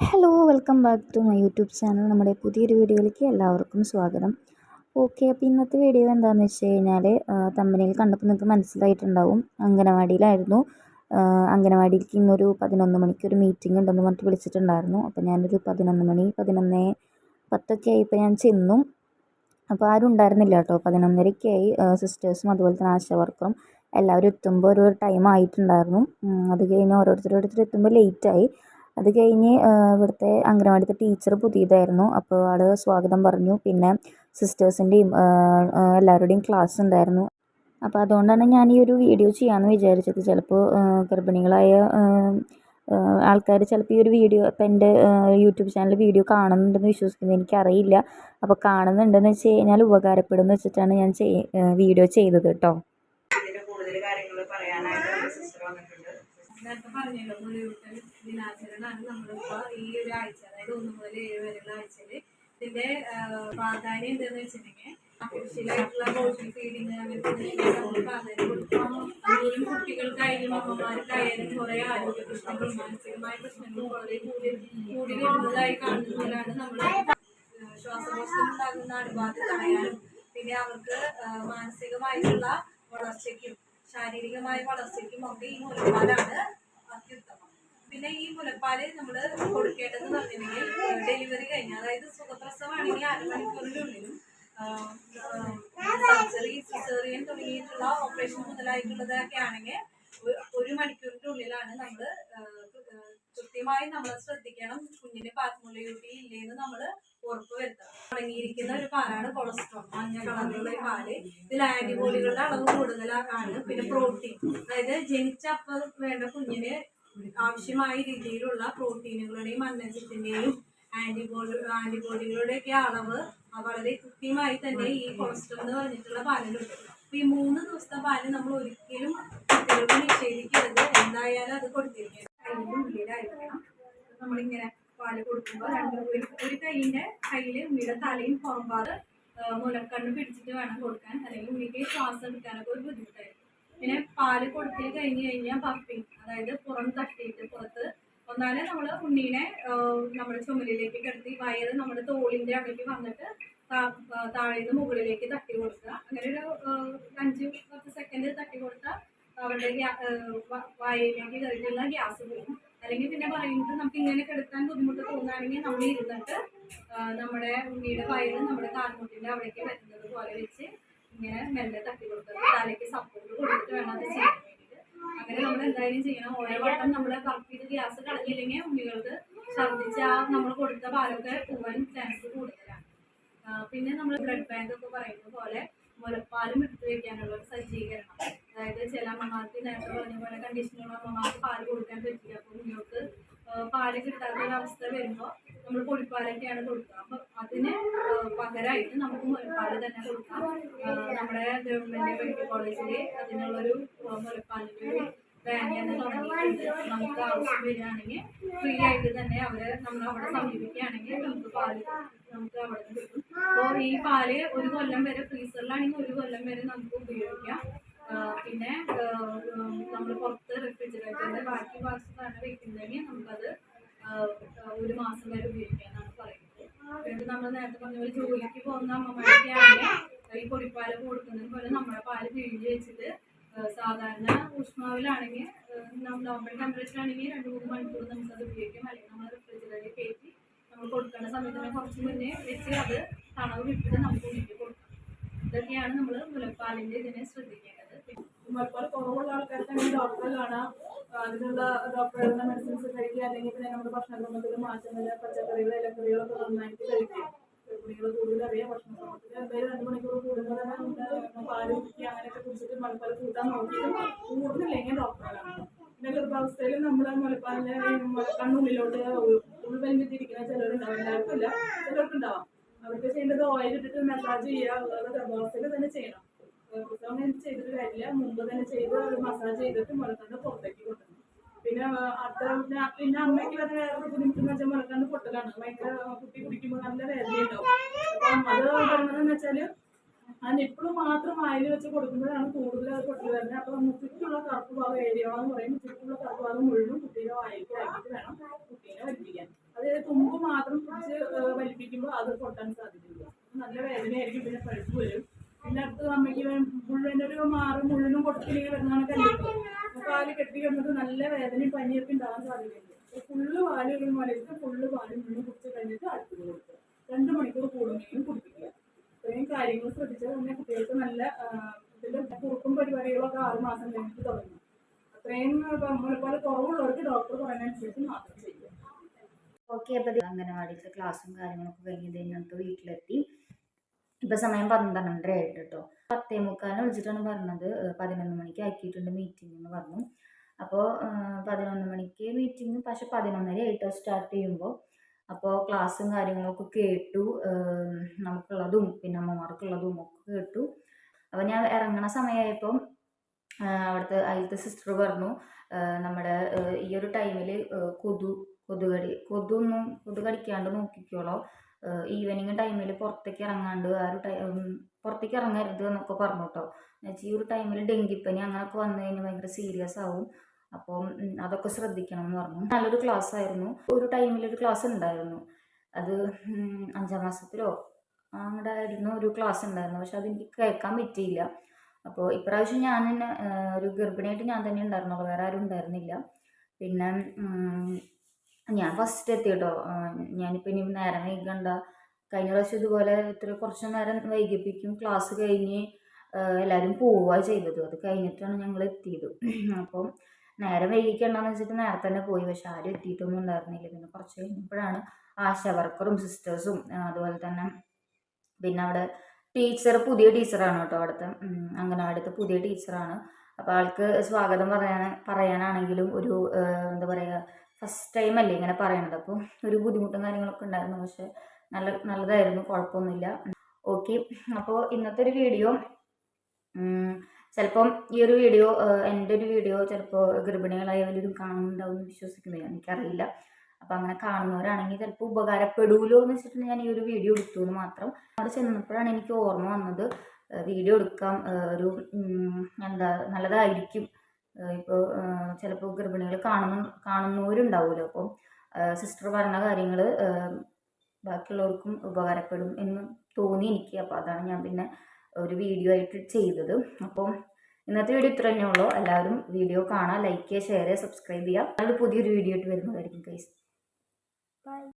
Hello welcome back to my YouTube channel. നമ്മുടെ പുതിയൊരു വീഡിയോയിലേക്ക് എല്ലാവർക്കും സ്വാഗതം. ഓക്കെ, അപ്പോൾ ഇന്നത്തെ വീഡിയോ എന്താണെന്ന് വെച്ച് കഴിഞ്ഞാൽ തമ്പനിയിൽ കണ്ടപ്പോൾ നിങ്ങൾക്ക് മനസ്സിലായിട്ടുണ്ടാവും, അംഗനവാടിയിലായിരുന്നു. അംഗനവാടിയിലേക്ക് ഇന്നൊരു 11 മണിക്ക് ഒരു മീറ്റിംഗ് ഉണ്ടെന്ന് പറഞ്ഞിട്ട് വിളിച്ചിട്ടുണ്ടായിരുന്നു. അപ്പോൾ ഞാനൊരു 11:10 ആയപ്പോൾ ഞാൻ ചെന്നു. അപ്പോൾ ആരും ഉണ്ടായിരുന്നില്ല കേട്ടോ. 11:30 സിസ്റ്റേഴ്സും അതുപോലെ തന്നെ ആശാ വർക്കറും എല്ലാവരും എത്തുമ്പോൾ ഒരു ടൈം ആയിട്ടുണ്ടായിരുന്നു. അത് കഴിഞ്ഞ് ഓരോരുത്തർ എത്തുമ്പോൾ ലേറ്റായി. അത് കഴിഞ്ഞ് ഇവിടുത്തെ അംഗനവാടിത്തെ ടീച്ചർ പുതിയതായിരുന്നു. അപ്പോൾ ആൾ സ്വാഗതം പറഞ്ഞു. പിന്നെ സിസ്റ്റേഴ്സിൻ്റെയും എല്ലാവരുടെയും ക്ലാസ് ഉണ്ടായിരുന്നു. അപ്പോൾ അതുകൊണ്ടാണ് ഞാൻ ഈ ഒരു വീഡിയോ ചെയ്യാമെന്ന് വിചാരിച്ചത്. ചിലപ്പോൾ ഗർഭിണികളായ ആൾക്കാർ ചിലപ്പോൾ ഈ ഒരു വീഡിയോ, ഇപ്പോൾ എൻ്റെ യൂട്യൂബ് ചാനൽ വീഡിയോ കാണുന്നുണ്ടെന്ന് വിശ്വസിക്കുന്നു, എനിക്കറിയില്ല. അപ്പോൾ കാണുന്നുണ്ടെന്ന് വെച്ച് കഴിഞ്ഞാൽ ഉപകാരപ്പെടുമെന്ന് വെച്ചിട്ടാണ് ഞാൻ വീഡിയോ ചെയ്തത് കേട്ടോ. കൂടുതൽ കാര്യങ്ങൾ പറയാനായിട്ട് സിസ്റ്റർ വന്നിട്ടുണ്ട്. നേരത്തെ പറഞ്ഞല്ലോ, മുലയൂട്ടൽ ദിനാചരണമാണ് നമ്മളിപ്പോൾ ഈ ഒരു ആഴ്ച, അതായത് 1 മുതൽ 7 വരെയുള്ള ആഴ്ചയിൽ. ഇതിന്റെ പ്രാധാന്യം എന്താണെന്ന് വെച്ചിട്ടുണ്ടെങ്കിൽ, ആർട്ടിഫിഷ്യലായിട്ടുള്ള ബോട്ടിൽ ഫീഡിങ് അങ്ങനത്തെ പ്രാധാന്യം കൊടുക്കാം. അതുപോലും കുട്ടികൾക്കായാലും അമ്മമാർക്കായാലും കുറേ ആരോഗ്യ പ്രശ്നങ്ങളും മാനസികമായ പ്രശ്നങ്ങളും വളരെ കൂടി വരുന്നതായി കാണുന്നതിനാണ് നമ്മൾ ശ്വാസകോശത്തിനുണ്ടാകുന്ന അണുബാധ തടയാനും പിന്നെ അവർക്ക് മാനസികമായിട്ടുള്ള വളർച്ചയ്ക്കും ശാരീരികമായ വളർച്ചയ്ക്കും ഒക്കെ ഈ മുലപ്പാലാണ് അത്യുത്തമം. പിന്നെ ഈ മുലപ്പാല് നമ്മൾ കൊടുക്കേണ്ടതെന്ന് പറഞ്ഞിട്ടുണ്ടെങ്കിൽ ഡെലിവറി കഴിഞ്ഞ്, അതായത് സുഖപ്രസവമാണെങ്കിൽ 1/2 മണിക്കൂറിനുള്ളിലും സർജറി, സിസേറിയൻ തുടങ്ങിയിട്ടുള്ള ഓപ്പറേഷൻ മുതലായിട്ടുള്ളതൊക്കെ ആണെങ്കിൽ 1 മണിക്കൂറിൻ്റെ ഉള്ളിലാണ് നമ്മൾ കൃത്യമായി നമ്മൾ ശ്രദ്ധിക്കണം. കുഞ്ഞിന് മുലയൂട്ടി ഇല്ലേന്ന് നമ്മൾ ഉറപ്പ് വരുത്തണം. അടങ്ങിയിരിക്കുന്ന ഒരു പാലാണ് കൊളസ്ട്രോൾ, മഞ്ഞ കളറിലുള്ള ഒരു പാല്. ഇതിൽ ആന്റിബോഡികളുടെ അളവ് കൂടുതലാണ്. പിന്നെ പ്രോട്ടീൻ, അതായത് ജനിച്ച അപ്പം വേണ്ട കുഞ്ഞിന് ആവശ്യമായ രീതിയിലുള്ള പ്രോട്ടീനുകളുടെയും മഞ്ഞച്ചത്തിൻ്റെയും ആന്റിബോഡികളുടെയൊക്കെ അളവ് വളരെ കൃത്യമായി തന്നെ ഈ കൊളസ്ട്രോൾ എന്ന് പറഞ്ഞിട്ടുള്ള പാലിലുണ്ട്. അപ്പൊ ഈ 3 ദിവസത്തെ പാല് നമ്മൾ ഒരിക്കലും കുട്ടികൾക്ക് നിഷേധിക്കരുത്. എന്തായാലും അത് കൊടുത്തിരിക്കണം. കയ്യിൻ്റെ ഉള്ളിലായിരിക്കണം. നമ്മളിങ്ങനെ പാല് കൊടുക്കുമ്പോൾ ഒരു കയ്യിൽ ഉണ്ണിയുടെ തലയും പുറംപാട് മുലക്കണ്ണ് പിടിച്ചിട്ട് വേണം കൊടുക്കാൻ, അല്ലെങ്കിൽ ഉണ്ണിക്ക് ശ്വാസം എടുക്കാനൊക്കെ ഒരു ബുദ്ധിമുട്ടായിരിക്കും. പിന്നെ പാല് കൊടുക്കൽ കഴിഞ്ഞ് കഴിഞ്ഞാൽ പപ്പിങ്, അതായത് പുറം തട്ടിയിട്ട് പുറത്ത് ഒന്നാലെ നമ്മൾ ഉണ്ണീനെ നമ്മുടെ ചുമലിലേക്ക് കിടത്തി വയറ് നമ്മുടെ തോളിൻ്റെ അകത്തേക്ക് വന്നിട്ട് താഴേന്ന് മുകളിലേക്ക് തട്ടി കൊടുക്കുക. അങ്ങനെ ഒരു 5-10 സെക്കൻഡ് തട്ടി കൊടുത്താൽ അവരുടെ വായയിലേക്ക് കയറിയിട്ടുള്ള ഗ്യാസ് പോകും. അല്ലെങ്കിൽ പിന്നെ പറയുന്നത്, നമുക്ക് ഇങ്ങനെ കിടക്കാൻ ബുദ്ധിമുട്ട് തോന്നുകയാണെങ്കിൽ നമ്മൾ ഇരുന്നിട്ട് നമ്മുടെ ഉണ്ണിയുടെ വയറ് നമ്മുടെ കാൽമുട്ടിൻ്റെ അവിടേക്ക് വരുന്നത് പോലെ വെച്ച് ഇങ്ങനെ മെല്ലെ തട്ടി കൊടുക്കുക. തലയ്ക്ക് സപ്പോർട്ട് കൊടുത്തിട്ട് വേണം അത് ചെയ്യാൻ വേണ്ടിയിട്ട്. അങ്ങനെ നമ്മൾ എന്തായാലും ചെയ്യണം. ഓരോ വട്ടം നമ്മൾ കറക്റ്റ് ചെയ്ത് ഗ്യാസ് കളഞ്ഞില്ലെങ്കിൽ ഉണ്ണികൾക്ക് ഛർദ്ദിച്ച് നമ്മൾ കൊടുത്ത പാലൊക്കെ പോകാൻ ചാൻസ് കൂടുതലാണ്. പിന്നെ നമ്മൾ ബ്ലഡ് ബാങ്ക് ഒക്കെ പറയുന്ന പോലെ മുലപ്പാലും എടുത്തു വയ്ക്കാനുള്ള ഒരു സജ്ജീകരണം, അതായത് ചില അമ്മമാർക്ക് നേരത്തെ പറഞ്ഞ പോലെ കണ്ടീഷനുള്ള അമ്മമാർക്ക് പാല് കൊടുക്കാൻ പറ്റില്ല. അപ്പോൾ കുഞ്ഞുങ്ങൾക്ക് പാല് കിട്ടാത്ത ഒരു അവസ്ഥ വരുമ്പോൾ നമ്മൾ പൊടിപ്പാലൊക്കെയാണ് കൊടുക്കുക. അപ്പം അതിന് പകരമായിട്ട് നമുക്ക് മുലപ്പാല് തന്നെ കൊടുക്കാം. നമ്മുടെ ഗവൺമെൻറ് മെഡിക്കൽ കോളേജിൽ അതിനുള്ളൊരു മുലപ്പാലിൻ്റെ ഒരു ബാങ്ക് തന്നെ തുടങ്ങിയിട്ടുണ്ട്. നമുക്ക് ആവശ്യം വരികയാണെങ്കിൽ ഫ്രീ ആയിട്ട് തന്നെ നമ്മൾ അവിടെ സമീപിക്കുകയാണെങ്കിൽ നമുക്ക് അവിടെ നിന്ന് കിട്ടും. അപ്പോൾ ഈ പാല് 1 കൊല്ലം വരെ, ഫ്രീസറിലാണെങ്കിൽ 1 കൊല്ലം വരെ നമുക്ക് ഉപയോഗിക്കാം. പിന്നെ നമ്മൾ പുറത്ത് റെഫ്രിജറേറ്ററിൻ്റെ ബാക്കി തന്നെ വെക്കുന്നുണ്ടെങ്കിൽ നമുക്കത് 1 മാസം വരെ ഉപയോഗിക്കാമെന്നാണ് പറയുന്നത്. പിന്നെ നമ്മൾ നേരത്തെ പറഞ്ഞ പോലെ ജോലിക്ക് പോകുന്ന അമ്മമാരൊക്കെ ആണെങ്കിൽ ഈ പൊടിപ്പാല് കൊടുക്കുന്നതിന് പോലെ നമ്മുടെ പാല് പിഴിഞ്ഞ് വെച്ചിട്ട് സാധാരണ ഊഷ്മാവിലാണെങ്കിൽ നോർമൽ ടെമ്പറേച്ചർ ആണെങ്കിൽ 2-3 മണിക്കൂർ നമുക്കത് ഉപയോഗിക്കാം. അല്ലെങ്കിൽ നമ്മൾ റെഫ്രിജറേറ്ററിൽ കയറ്റി നമ്മൾ കൊടുക്കേണ്ട സമയത്ത് കുറച്ച് മുന്നേ വെച്ച് അത് തണവ് വിട്ടിട്ട് നമുക്ക് ഉള്ളിൽ കൊടുക്കാം. ഇതൊക്കെയാണ് നമ്മൾ മുലപ്പാലിൻ്റെ ഇതിനെ ശ്രദ്ധിക്കേണ്ടത്. മുലപ്പാൽ കുറവുള്ള ആൾക്കാർക്ക് ഡോക്ടറെ കാണാം. അതിനുള്ള ഡോക്ടറുടെ മെഡിസിൻസ് കഴിക്കുക. അല്ലെങ്കിൽ പിന്നെ നമ്മുടെ ഭക്ഷണക്രമത്തിൽ മാറ്റങ്ങൾ, പച്ചക്കറികൾ, ഇലക്കറികളൊക്കെ നന്നായിട്ട് കഴിക്കുക. ഗർഭിണികൾ കൂടുതൽ അറിയാം. ഭക്ഷണക്രമത്തിൽ എന്തായാലും 2 മണിക്കൂർ കൂടുമ്പോൾ തന്നെ നമുക്ക് പാല് കുടിക്കുക, അങ്ങനെയൊക്കെ കുടിച്ചിട്ട് മുലപ്പാൽ കൂട്ടാൻ നോക്കിയിട്ട് കൂടുന്നില്ലെങ്കിൽ ഡോക്ടറെ കാണാം. പിന്നെ ഗർഭാവസ്ഥയിൽ നമ്മൾ മുലപ്പാലിൻ്റെ കണ്ണുള്ളിലോട്ട് ഉൾവലിഞ്ഞിട്ടിരിക്കുന്ന ചിലരുണ്ടാവും, എല്ലാവർക്കും ഇല്ല, ചിലർക്കുണ്ടാവാം. അവർക്ക് ചെയ്യേണ്ടത് ഓയിൽ ഇട്ടിട്ട് മസാജ് ചെയ്യുക. അത് ഗർഭാവസ്ഥയിൽ തന്നെ ചെയ്യണം. പ്രസവം ചെയ്തിട്ട് കാര്യമില്ല, മുമ്പ് തന്നെ ചെയ്ത് മസാജ് ചെയ്തിട്ട് മുലക്കണ്ണ് പുറത്തേക്ക് കൊണ്ടുവരണം. പിന്നെ പിന്നെ അമ്മയ്ക്ക് അത് വേറൊരു ബുദ്ധിമുട്ടെന്ന് വെച്ചാൽ മുലക്കണ്ണ് പൊട്ടലാണ്. ഭയങ്കര കുട്ടി കുടിക്കുമ്പോൾ നല്ല വേദനയുണ്ടാവും. അപ്പം അത് പറയുന്നതെന്ന് വെച്ചാൽ ആ നിപ്പിള് മാത്രം വായിൽ വെച്ച് കൊടുക്കുമ്പോഴാണ് കൂടുതൽ അത് പൊട്ടി വരുന്നത്. അപ്പം ചുറ്റുള്ള കറുപ്പ് ഭാഗം ഏരിയോളെന്ന് പറയും. ചുറ്റുള്ള കറുപ്പ് ഭാഗം മുഴുവൻ കുട്ടിയുടെ വായിലേക്ക് ആക്കിയിട്ട് വേണം കുട്ടീനെ വലിപ്പിക്കാൻ. അത് വലിപ്പിക്കുമ്പോൾ അത് പൊട്ടാൻ സാധ്യതയില്ല. നല്ല വേദനയായിരിക്കും, പിന്നെ പഴുപ്പ് വരും. പിന്നെ അടുത്ത അമ്മയ്ക്ക് മുഴുവൻ്റെ ഒരു മുഴുവനും പൊട്ടിലേക്ക് വരുന്നതാണ് കല്ലിട്ട് പാല് കെട്ടി വന്നിട്ട് നല്ല വേദനയും പനിയൊക്കെ ഉണ്ടാകാൻ സാധ്യതയുണ്ട്. ഫുള്ള് പാല് മലയിട്ട് ഫുള്ള് പാല് മുഴുവൻ കുടിച്ച് കഴിഞ്ഞിട്ട് അടുത്തത് കൊടുക്കുക. 2 മണിക്കൂർ കൂടുമെങ്കിലും കുടിപ്പിക്കുക. ഇത്രയും കാര്യങ്ങൾ ശ്രദ്ധിച്ചാൽ തന്നെ കുട്ടികൾക്ക് നല്ല ഇതിൻ്റെ കുറുക്കും പരിപാടികളൊക്കെ 6 മാസം കഴിഞ്ഞിട്ട് തുടങ്ങും. അത്രയും മുലപ്പാൽ കുറവുള്ളവർക്ക് ഡോക്ടർ പറയുന്നതനുസരിച്ച് മാത്രം ചെയ്യുക. ഓക്കെ, അപ്പോൾ അംഗനവാടിയിലത്തെ ക്ലാസ്സും കാര്യങ്ങളൊക്കെ കഴിഞ്ഞത് ഞങ്ങൾക്ക് വീട്ടിലെത്തി. ഇപ്പോൾ സമയം 12:30 ആയിട്ട് കേട്ടോ. 10:45 വിളിച്ചിട്ടാണ് പറഞ്ഞത് 11 മണിക്ക് ആക്കിയിട്ടുണ്ട് മീറ്റിംഗ് എന്ന് പറഞ്ഞു. അപ്പോൾ 11 മണിക്ക് മീറ്റിംഗ്, പക്ഷെ 11:30 ആയിട്ടോ സ്റ്റാർട്ട് ചെയ്യുമ്പോൾ. അപ്പോൾ ക്ലാസ്സും കാര്യങ്ങളൊക്കെ കേട്ടു, നമുക്കുള്ളതും പിന്നെ അമ്മമാർക്കുള്ളതും ഒക്കെ കേട്ടു. അപ്പോൾ ഞാൻ ഇറങ്ങണ സമയമായപ്പോൾ അവിടുത്തെ അതിലത്തെ സിസ്റ്റർ പറഞ്ഞു, നമ്മുടെ ഈ ഒരു ടൈമിൽ കൊതു കടിക്കാണ്ട് നോക്കിക്കോളോ, ഈവനിങ് ടൈമിൽ പുറത്തേക്ക് ഇറങ്ങാണ്ട് പുറത്തേക്ക് ഇറങ്ങരുത് എന്നൊക്കെ പറഞ്ഞു കേട്ടോ. എന്നുവെച്ചാൽ ഈ ഒരു ടൈമിൽ ഡെങ്കിപ്പനി അങ്ങനെയൊക്കെ വന്നു കഴിഞ്ഞാൽ ഭയങ്കര സീരിയസ് ആവും. അപ്പം അതൊക്കെ ശ്രദ്ധിക്കണം എന്ന് പറഞ്ഞു. നല്ലൊരു ക്ലാസ് ആയിരുന്നു. ഒരു ടൈമിലൊരു ക്ലാസ് ഉണ്ടായിരുന്നു, അത് 5ാം മാസത്തിലോ അങ്ങോട്ട് ആയിരുന്നു ഒരു ക്ലാസ് ഉണ്ടായിരുന്നു. പക്ഷെ അതെനിക്ക് കേൾക്കാൻ പറ്റിയില്ല. അപ്പോൾ ഇപ്രാവശ്യം ഞാൻ തന്നെ ഒരു ഗർഭിണിയായിട്ട് ഞാൻ തന്നെ ഉണ്ടായിരുന്നുള്ളൂ, വേറെ ആരും ഉണ്ടായിരുന്നില്ല. പിന്നെ ഞാൻ ഫസ്റ്റ് എത്തി കേട്ടോ. ഞാനിപ്പോൾ ഇനി നേരം വൈകണ്ട. കഴിഞ്ഞ പ്രാവശ്യം ഇതുപോലെ കുറച്ച് നേരം വൈകിപ്പിക്കും, ക്ലാസ് കഴിഞ്ഞ് എല്ലാവരും പോവുക ചെയ്തത്. അത് കഴിഞ്ഞിട്ടാണ് ഞങ്ങൾ എത്തിയത്. അപ്പം നേരം വൈകിക്കണ്ടെന്ന് വെച്ചിട്ട് നേരത്തെ തന്നെ പോയി, പക്ഷെ ആരും എത്തിയിട്ടൊന്നും ഉണ്ടായിരുന്നില്ല. പിന്നെ കുറച്ച് കഴിഞ്ഞപ്പോഴാണ് ആശാ വർക്കറും സിസ്റ്റേഴ്സും അതുപോലെ തന്നെ പിന്നെ അവിടെ പുതിയ ടീച്ചറാണ് കേട്ടോ, അവിടുത്തെ അംഗനവാടിത്തെ പുതിയ ടീച്ചറാണ്. അപ്പോൾ ആൾക്ക് സ്വാഗതം പറയാനാണെങ്കിലും ഒരു എന്താ പറയുക, ഫസ്റ്റ് ടൈം അല്ലേ ഇങ്ങനെ പറയണത്. അപ്പോൾ ഒരു ബുദ്ധിമുട്ടും കാര്യങ്ങളൊക്കെ ഉണ്ടായിരുന്നു, പക്ഷെ നല്ലതായിരുന്നു, കുഴപ്പമൊന്നുമില്ല. ഓക്കെ, അപ്പോൾ ഇന്നത്തെ ഒരു വീഡിയോ ചിലപ്പം ഈ ഒരു വീഡിയോ എൻ്റെ ഒരു വീഡിയോ ചിലപ്പോൾ ഗർഭിണികളായവരും കാണുന്നുണ്ടാവും എന്ന് വിശ്വസിക്കുന്നില്ല, എനിക്കറിയില്ല. അപ്പം അങ്ങനെ കാണുന്നവരാണെങ്കിൽ ചിലപ്പോൾ ഉപകാരപ്പെടുമല്ലോ എന്ന് വെച്ചിട്ട് ഞാൻ ഈ ഒരു വീഡിയോ എടുത്തു എന്ന് മാത്രം. അവിടെ ചെന്നപ്പോഴാണ് എനിക്ക് ഓർമ്മ വന്നത്, വീഡിയോ എടുക്കാം, ഒരു നല്ലതായിരിക്കും. ഇപ്പോൾ ചിലപ്പോൾ ഗർഭിണികൾ കാണുന്നവരുണ്ടാവുമല്ലോ. അപ്പം സിസ്റ്റർ പറഞ്ഞ കാര്യങ്ങൾ ബാക്കിയുള്ളവർക്കും ഉപകാരപ്പെടും എന്ന് തോന്നി എനിക്ക്. അപ്പോൾ അതാണ് ഞാൻ പിന്നെ ഒരു വീഡിയോ ആയിട്ട് ചെയ്തത്. അപ്പം ഇന്നത്തെ വീഡിയോ ഇത്ര തന്നെ ഉള്ളൂ. എല്ലാവരും വീഡിയോ കാണാം, ലൈക്ക് ചെയ്യുക, ഷെയർ ചെയ്യുക, സബ്സ്ക്രൈബ് ചെയ്യുക. പുതിയൊരു വീഡിയോ ആയിട്ട് വരുന്നതായിരിക്കും ഗൈസ്. ബൈ.